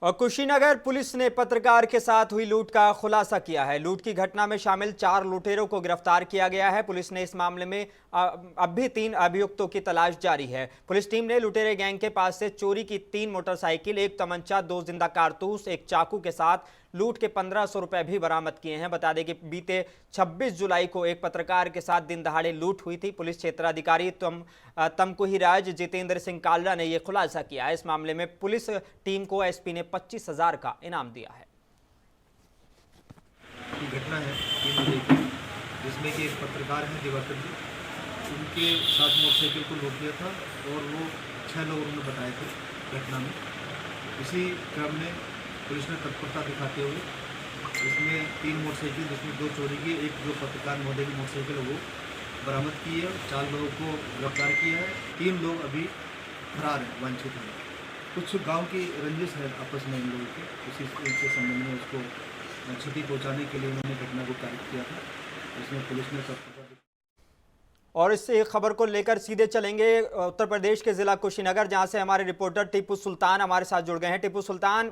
और कुशीनगर पुलिस ने पत्रकार के साथ हुई लूट का खुलासा किया है। लूट की घटना में शामिल 4 लुटेरों को गिरफ्तार किया गया है। पुलिस ने इस मामले में अब भी 3 अभियुक्तों की तलाश जारी है। पुलिस टीम ने लुटेरे गैंग के पास से चोरी की 3 मोटरसाइकिल, 1 तमंचा, 2 जिंदा कारतूस, 1 चाकू के साथ लूट के 1500 रुपए भी बरामद किए हैं। बता दें कि बीते 26 जुलाई को एक पत्रकार के साथ दिन दहाड़े लूट हुई थी। पुलिस क्षेत्राधिकारी तमकुहीराज जितेंद्र सिंह कालरा ने यह खुलासा किया है। इस मामले में पुलिस टीम को एसपी ने 25,000 का इनाम दिया है। घटना है 3 बजे की, जिसमें कि एक पत्रकार हैं दिवाकर जी, उनके साथ मोटरसाइकिल को लूट लिया था और वो 6 लोग उन्होंने बताए थे घटना में। इसी क्रम में पुलिस ने तत्परता दिखाते हुए इसमें 3 मोटरसाइकिल, जिसमें 2 चोरी की, एक जो पत्रकार महोदय की मोटरसाइकिल है वो बरामद की है। 4 लोगों को गिरफ्तार किया है। 3 लोग अभी फरार हैं, वांछित हैं। कुछ गांव की रंजिश है आपस में इन लोगों की, इसी के संबंध में उसको क्षति पहुंचाने के लिए उन्होंने घटना को कारित किया था, जिसमें पुलिस ने तत्परता। और इस खबर को लेकर सीधे चलेंगे उत्तर प्रदेश के जिला कुशीनगर, जहां से हमारे रिपोर्टर टीपू सुल्तान हमारे साथ जुड़ गए हैं। टीपू सुल्तान,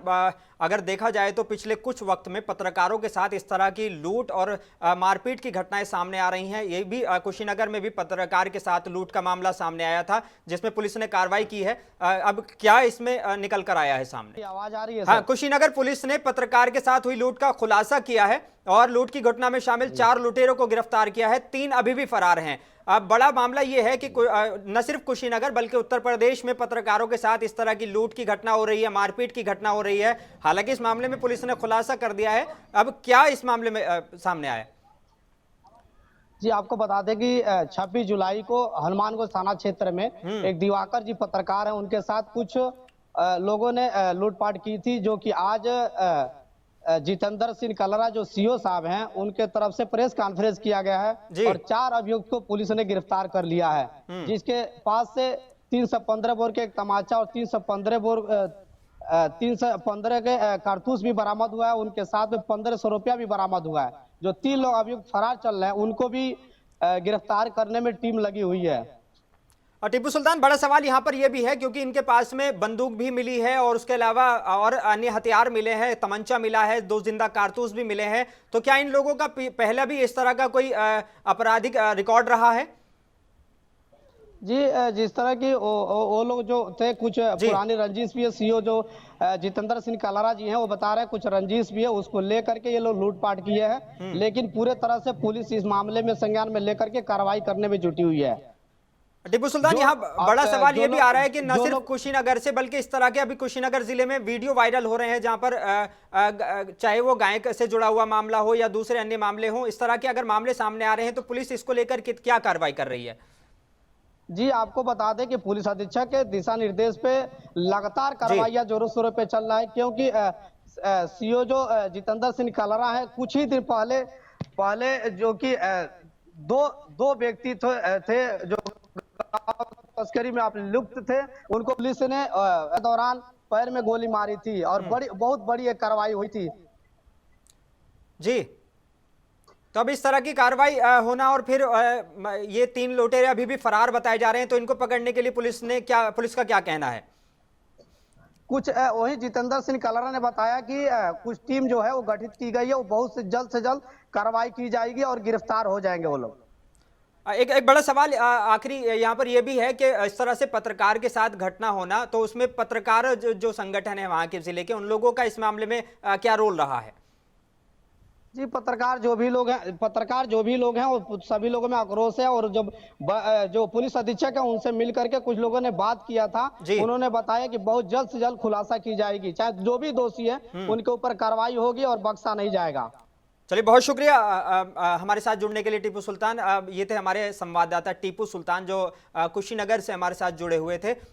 अगर देखा जाए तो पिछले कुछ वक्त में पत्रकारों के साथ इस तरह की लूट और मारपीट की घटनाएं सामने आ रही हैं। ये भी कुशीनगर में भी पत्रकार के साथ लूट का मामला सामने आया था, जिसमें पुलिस ने कार्रवाई की है। अब क्या इसमें निकल कर आया है सामने? आवाज आ रही है? हाँ, कुशीनगर पुलिस ने पत्रकार के साथ हुई लूट का खुलासा किया है और लूट की घटना में शामिल 4 लुटेरों को गिरफ्तार किया है। 3 अभी भी फरार हैं। अब बड़ा मामला यह है कि न सिर्फ कुशीनगर बल्कि उत्तर प्रदेश में पत्रकारों के साथ इस तरह की लूट की घटना हो रही है, मारपीट की घटना हो रही है। हालांकि इस मामले में पुलिस ने खुलासा कर दिया है। अब क्या इस मामले में सामने आया? जी, आपको बता दें कि 26 जुलाई को हनुमानगंज थाना क्षेत्र में एक दिवाकर जी पत्रकार हैं, उनके साथ कुछ लोगों ने लूटपाट की थी, जो कि आज जितेंद्र सिंह कलरा जो सीओ साहब हैं, उनके तरफ से प्रेस कॉन्फ्रेंस किया गया है और 4 अभियुक्त को पुलिस ने गिरफ्तार कर लिया है, जिसके पास से 315 बोर के एक तमाचा और 315 के कारतूस भी बरामद हुआ है। उनके साथ में 1500 रुपया भी बरामद हुआ है। जो 3 लोग अभियुक्त फरार चल रहे हैं, उनको भी गिरफ्तार करने में टीम लगी हुई है। और टीपू सुल्तान, बड़ा सवाल यहाँ पर यह भी है क्योंकि इनके पास में बंदूक भी मिली है और उसके अलावा और अन्य हथियार मिले हैं, तमंचा मिला है, 2 जिंदा कारतूस भी मिले हैं। तो क्या इन लोगों का पहला भी इस तरह का कोई आपराधिक रिकॉर्ड रहा है? जी, जिस तरह की वो लोग जो थे, कुछ पुरानी रंजिश भी है। सीओ जो जितेंद्र सिंह कलरा जी हैं, वो बता रहे हैं कुछ रंजिश भी है, उसको लेकर के ये लोग लूटपाट किए हैं। लेकिन पूरे तरह से पुलिस इस मामले में संज्ञान में लेकर के कार्रवाई करने में जुटी हुई है। टीपू सुल्तान, यहाँ बड़ा सवाल ये भी आ रहा है कि न सिर्फ कुशीनगर से बल्कि इस तरह के अभी कुशीनगर जिले में वीडियो वायरल हो रहे हैं, जहां पर चाहे वो गाय से जुड़ा हुआ मामला हो या दूसरे अन्य मामले हो, इस तरह के अगर मामले सामने आ रहे हैं तो पुलिस इसको लेकर क्या कार्रवाई कर रही है? जी, आपको बता दें कि पुलिस अधीक्षक के दिशा निर्देश पे लगातार कार्रवाइयां जोरों शोरों पे चल रहा है, क्योंकि सीओ जो जितेंद्र सिंह कलरा है, कुछ ही दिन पहले जो कि दो व्यक्ति थे जो तस्करी में आप लुप्त थे, उनको पुलिस ने दौरान पैर में गोली मारी थी और बहुत बड़ी एक कार्रवाई हुई थी। जी, तो अब इस तरह की कार्रवाई होना और फिर ये 3 लुटेरे अभी भी फरार बताए जा रहे हैं, तो इनको पकड़ने के लिए पुलिस का क्या कहना है? कुछ वही जितेंद्र सिंह कलरा ने बताया कि कुछ टीम जो है वो गठित की गई है, वो बहुत से जल्द कार्रवाई की जाएगी और गिरफ्तार हो जाएंगे वो लोग। एक बड़ा सवाल आखिरी यहाँ पर यह भी है कि इस तरह से पत्रकार के साथ घटना होना, तो उसमें पत्रकार जो संगठन है वहां के जिले के, उन लोगों का इस मामले में क्या रोल रहा है? जी, पत्रकार जो भी लोग हैं वो सभी लोगों में आक्रोश है। और जब जो पुलिस अधीक्षक है उनसे मिल करके कुछ लोगों ने बात किया था, उन्होंने बताया कि बहुत जल्द से जल्द खुलासा की जाएगी, चाहे जो भी दोषी है उनके ऊपर कार्रवाई होगी और बख्शा नहीं जाएगा। चलिए, बहुत शुक्रिया हमारे साथ जुड़ने के लिए टीपू सुल्तान। ये थे हमारे संवाददाता टीपू सुल्तान, जो कुशीनगर से हमारे साथ जुड़े हुए थे।